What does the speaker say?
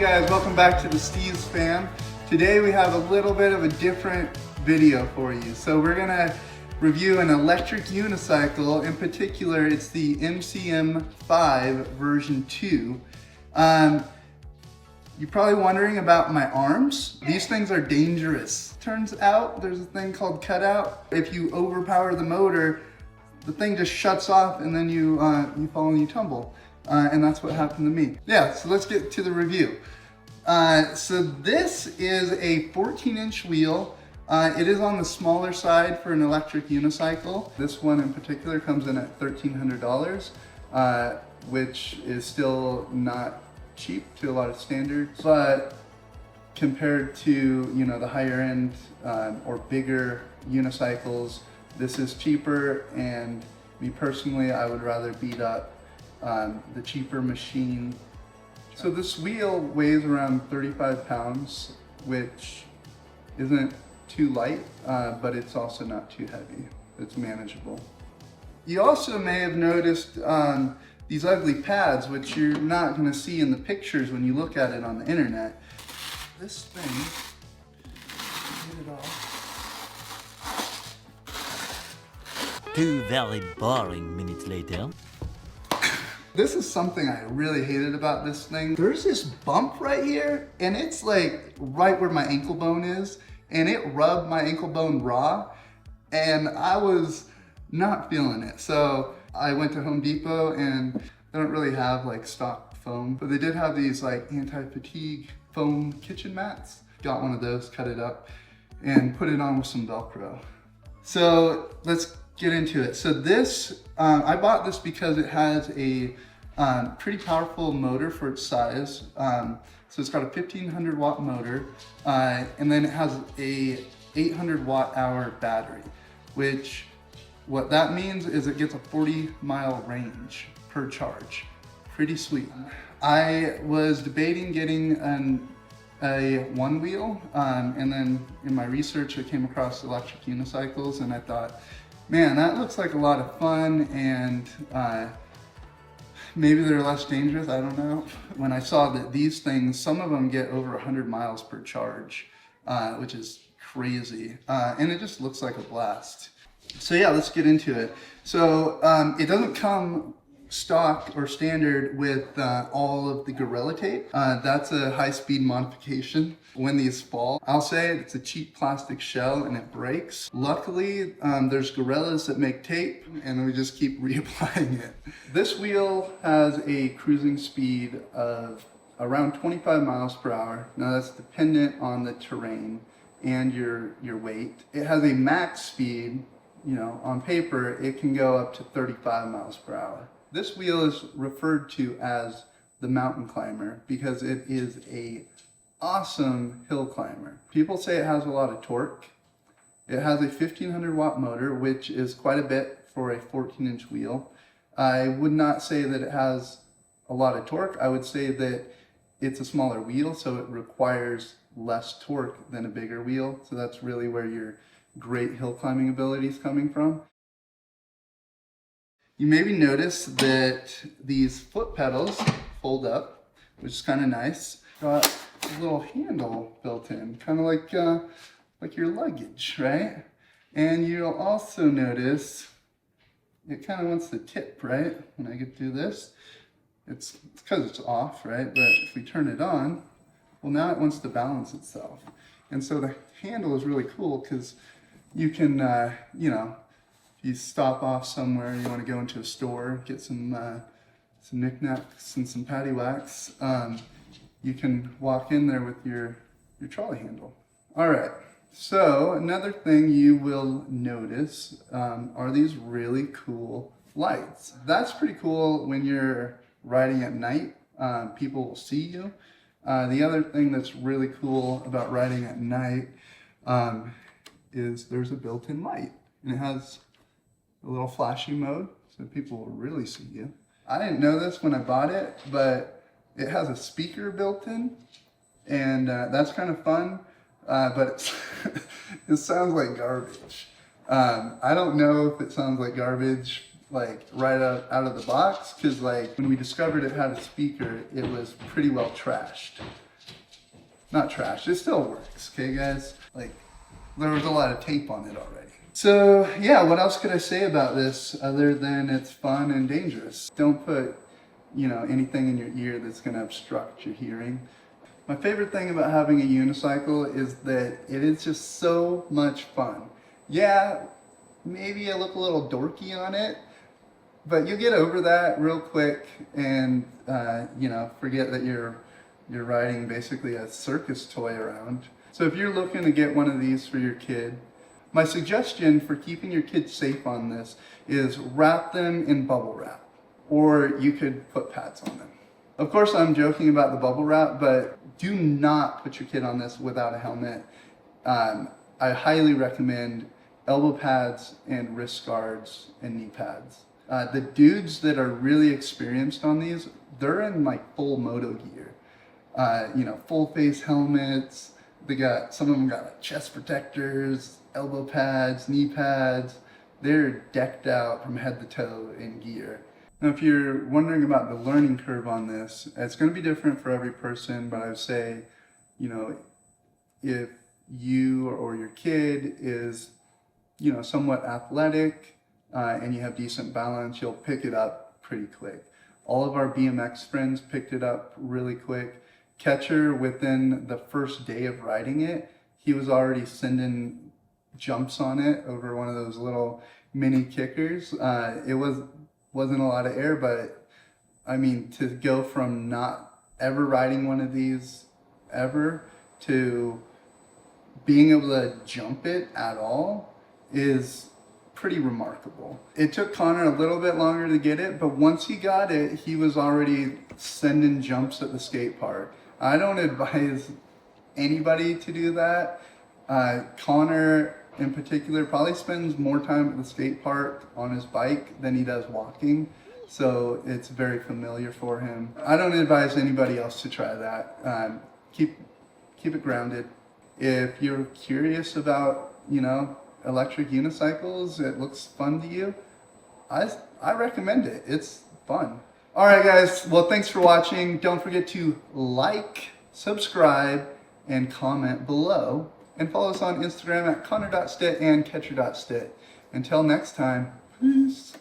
guys, welcome back to the Steve's Fam. Today we have a little bit of a different video for you. So we're gonna review an electric unicycle. In particular, it's the MCM 5 version 2. You're probably wondering about my arms. These things are dangerous. Turns out there's a thing called cutout. If you overpower the motor, the thing just shuts off and then you fall and you tumble. And that's what happened to me. Yeah, so let's get to the review. So this is a 14-inch wheel. It is on the smaller side for an electric unicycle. This one in particular comes in at $1,300, which is still not cheap to a lot of standards, but compared to the higher end or bigger unicycles, this is cheaper. And me personally, I would rather beat up the cheaper machine. So this wheel weighs around 35 pounds, which isn't too light, but it's also not too heavy. It's manageable. You also may have noticed these ugly pads, which you're not going to see in the pictures when you look at it on the internet. This thing, get it off. 2 very boring minutes later. This is something I really hated about this thing. There's this bump right here, and it's like right where my ankle bone is, and it rubbed my ankle bone raw, and I was not feeling it. So I went to Home Depot, and they don't really have like stock foam, but they did have these like anti-fatigue foam kitchen mats. Got one of those, cut it up, and put it on with some Velcro. So let's get into it. So this, I bought this because it has a pretty powerful motor for its size. So it's got a 1500 watt motor, and then it has a 800 watt hour battery, which what that means is it gets a 40-mile range per charge. Pretty sweet. I was debating getting a one wheel, and then in my research I came across electric unicycles, and I thought, man, that looks like a lot of fun, and maybe they're less dangerous, I don't know. When I saw that these things, some of them get over 100 miles per charge, which is crazy, and it just looks like a blast. So yeah, let's get into it. So it doesn't come stock or standard with all of the Gorilla tape. That's a high-speed modification. When these fall, I'll say it's a cheap plastic shell and it breaks. Luckily, there's Gorillas that make tape, and we just keep reapplying it. This wheel has a cruising speed of around 25 miles per hour. Now that's dependent on the terrain and your weight. It has a max speed, on paper, it can go up to 35 miles per hour. This wheel is referred to as the mountain climber because it is a awesome hill climber. People say it has a lot of torque. It has a 1500 watt motor, which is quite a bit for a 14-inch wheel. I would not say that it has a lot of torque. I would say that it's a smaller wheel, so it requires less torque than a bigger wheel. So that's really where your great hill climbing ability is coming from. You maybe notice that these foot pedals fold up, which is kind of nice. Got a little handle built in, kind of like your luggage, right? And you'll also notice it kind of wants to tip, right? When I get through this, it's because it's off, right? But if we turn it on, well, now it wants to balance itself. And so the handle is really cool because you can, you stop off somewhere, you want to go into a store, get some knickknacks and some paddywhacks, you can walk in there with your trolley handle. All right, so another thing you will notice are these really cool lights. That's pretty cool when you're riding at night. People will see you. The other thing that's really cool about riding at night is there's a built-in light, and it has a little flashy mode, so people will really see you. I didn't know this when I bought it, but it has a speaker built in, and that's kind of fun, but it sounds like garbage. I don't know if it sounds like garbage like right out of the box, because like when we discovered it had a speaker, it was pretty well trashed. not trash. It still works, okay guys? Like, there was a lot of tape on it already. So yeah, what else could I say about this other than it's fun and dangerous? Don't put, you know, anything in your ear that's gonna obstruct your hearing. My favorite thing about having a unicycle is that it is just so much fun. Yeah, maybe I look a little dorky on it, but you get over that real quick and you know, forget that you're riding basically a circus toy around. So if you're looking to get one of these for your kid, my suggestion for keeping your kids safe on this is wrap them in bubble wrap, or you could put pads on them. Of course, I'm joking about the bubble wrap, but do not put your kid on this without a helmet. I highly recommend elbow pads and wrist guards and knee pads. The dudes that are really experienced on these, they're in like full moto gear. You know, full face helmets. They got, some of them got like chest protectors, elbow pads, knee pads. They're decked out from head to toe in gear. Now, if you're wondering about the learning curve on this, it's going to be different for every person, but I would say, you know, if you or your kid is, you know, somewhat athletic and you have decent balance, you'll pick it up pretty quick. All of our BMX friends picked it up really quick. Catcher, within the first day of riding it, he was already sending jumps on it over one of those little mini kickers. It wasn't a lot of air, but I mean, to go from not ever riding one of these ever to being able to jump it at all is pretty remarkable. It took Connor a little bit longer to get it, but once he got it, he was already sending jumps at the skate park. I don't advise anybody to do that. Connor in particular probably spends more time at the skate park on his bike than he does walking, so it's very familiar for him. I don't advise anybody else to try that. Keep it grounded. If you're curious about, you know, electric unicycles, it looks fun to you, I recommend it. It's fun. All right, guys. Well, thanks for watching. Don't forget to like, subscribe, and comment below. And follow us on Instagram at connor.stit and catcher.stit. Until next time, peace.